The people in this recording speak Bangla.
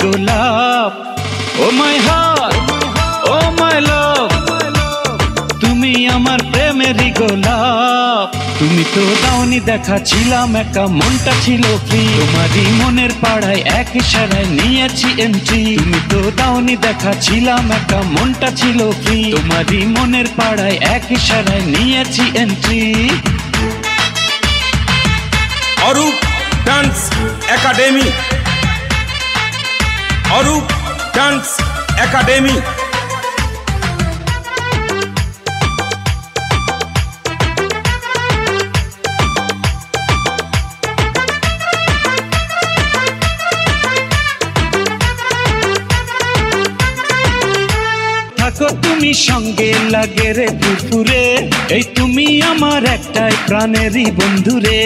গোলাপ। ও মাই হার্ট, ও মাই লাভ, তুমি আমার প্রেমেরই গোলাপ। তুমি তো দাওনি দেখা, ছিলাম একা, মনটা ছিল ফ্রি। তোমারই মনের পাড়ায় এক ইশারায় নিয়েছি এন্ট্রি। তুমি তো দাওনি দেখা, ছিলাম একা, মনটা ছিল ফ্রি। তোমারই মনের পাড়ায় এক ইশারায় নিয়েছি entry. Arup dance academy, Arup dance academy. থাকো তুমি সঙ্গে লাগে রে ফুরফুরে, এই তুমি আমার একটাই প্রাণেরই বন্ধুরে।